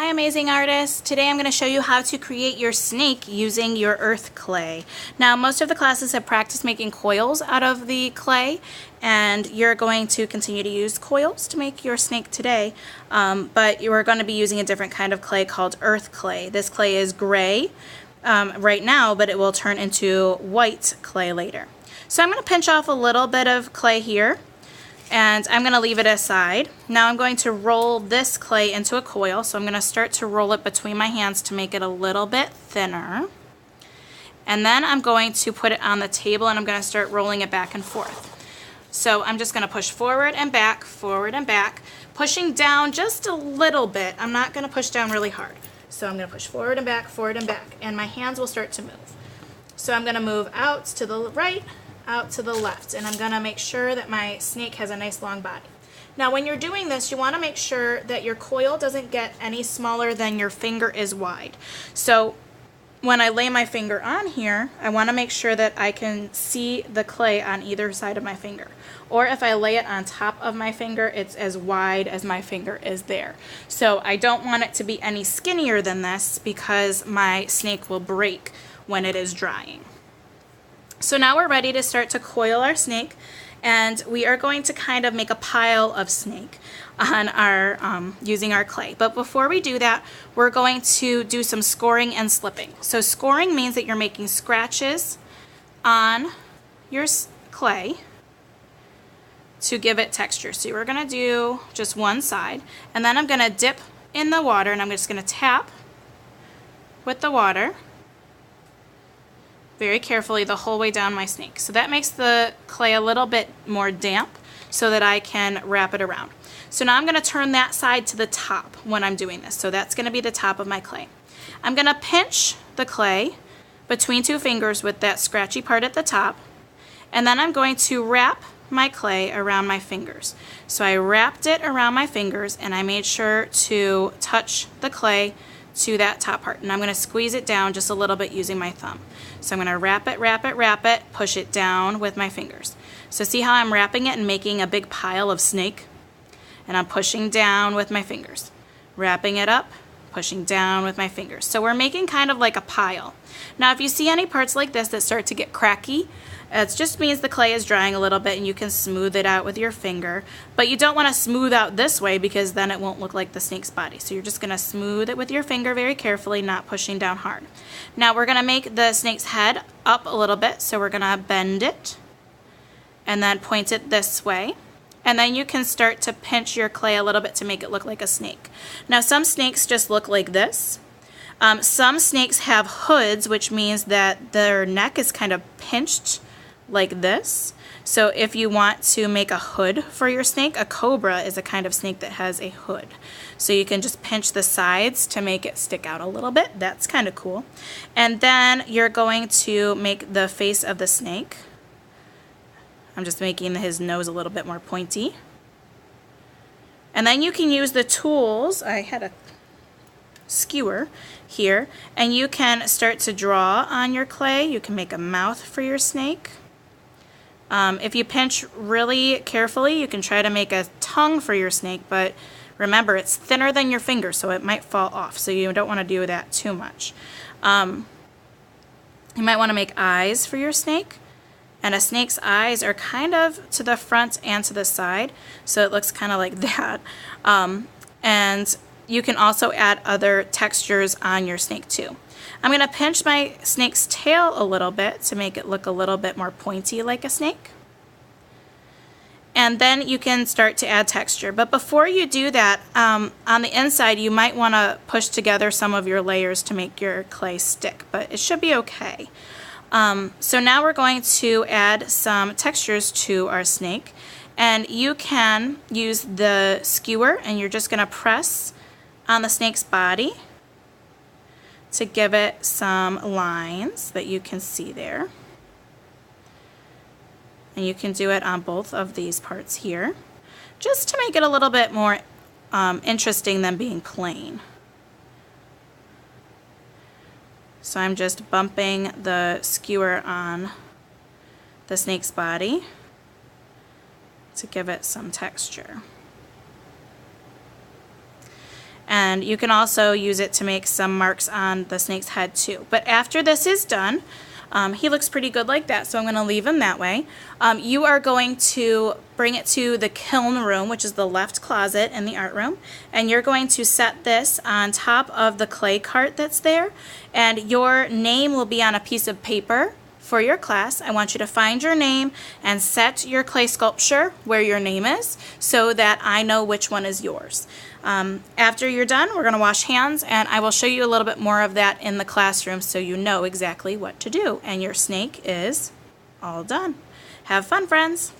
Hi amazing artists! Today I'm going to show you how to create your snake using your earth clay. Now most of the classes have practiced making coils out of the clay, and you're going to continue to use coils to make your snake today, but you are going to be using a different kind of clay called earth clay. This clay is gray right now, but it will turn into white clay later. So I'm going to pinch off a little bit of clay here, and I'm going to leave it aside. Now I'm going to roll this clay into a coil, so I'm going to start to roll it between my hands to make it a little bit thinner. And then I'm going to put it on the table and I'm going to start rolling it back and forth. So I'm just going to push forward and back, pushing down just a little bit. I'm not going to push down really hard. So I'm going to push forward and back, and my hands will start to move. So I'm going to move out to the right, out to the left, and I'm going to make sure that my snake has a nice long body. Now when you're doing this, you want to make sure that your coil doesn't get any smaller than your finger is wide. So when I lay my finger on here, I want to make sure that I can see the clay on either side of my finger. Or if I lay it on top of my finger, it's as wide as my finger is there. So I don't want it to be any skinnier than this because my snake will break when it is drying. So now we're ready to start to coil our snake, and we are going to kind of make a pile of snake on our using our clay. But before we do that, we're going to do some scoring and slipping. So scoring means that you're making scratches on your clay to give it texture. So we're going to do just one side, and then I'm going to dip in the water, and I'm just going to tap with the water very carefully the whole way down my snake. So that makes the clay a little bit more damp so that I can wrap it around. So now I'm going to turn that side to the top when I'm doing this. So that's going to be the top of my clay. I'm going to pinch the clay between two fingers with that scratchy part at the top, and then I'm going to wrap my clay around my fingers. So I wrapped it around my fingers and I made sure to touch the clay to that top part, and I'm going to squeeze it down just a little bit using my thumb. So I'm going to wrap it, push it down with my fingers. So see how I'm wrapping it and making a big pile of snake? And I'm pushing down with my fingers. Wrapping it up, pushing down with my fingers. So we're making kind of like a pile. Now if you see any parts like this that start to get cracky, it just means the clay is drying a little bit and you can smooth it out with your finger. But you don't want to smooth out this way because then it won't look like the snake's body. So you're just going to smooth it with your finger very carefully, not pushing down hard. Now we're going to make the snake's head up a little bit. So we're going to bend it and then point it this way. And then you can start to pinch your clay a little bit to make it look like a snake. Now some snakes just look like this. Some snakes have hoods, which means that their neck is kind of pinched like this. So if you want to make a hood for your snake, a cobra is a kind of snake that has a hood. So you can just pinch the sides to make it stick out a little bit. That's kind of cool. And then you're going to make the face of the snake. I'm just making his nose a little bit more pointy. And then you can use the tools. I had a skewer here, and you can start to draw on your clay. You can make a mouth for your snake. If you pinch really carefully, you can try to make a tongue for your snake, but remember it's thinner than your finger, so it might fall off, so you don't want to do that too much. You might want to make eyes for your snake, and a snake's eyes are kind of to the front and to the side, so it looks kind of like that. And you can also add other textures on your snake too. I'm going to pinch my snake's tail a little bit to make it look a little bit more pointy like a snake. And then you can start to add texture. But before you do that, on the inside you might want to push together some of your layers to make your clay stick, but it should be okay. So now we're going to add some textures to our snake. And you can use the skewer, and you're just going to press on the snake's body to give it some lines that you can see there. And you can do it on both of these parts here, just to make it a little bit more interesting than being plain. So I'm just bumping the skewer on the snake's body to give it some texture. And you can also use it to make some marks on the snake's head too. But after this is done, he looks pretty good like that, so I'm going to leave him that way. You are going to bring it to the kiln room, which is the left closet in the art room, and you're going to set this on top of the clay cart that's there, and your name will be on a piece of paper for your class. I want you to find your name and set your clay sculpture where your name is so that I know which one is yours. After you're done, we're going to wash hands, and I will show you a little bit more of that in the classroom so you know exactly what to do. And your snake is all done. Have fun, friends!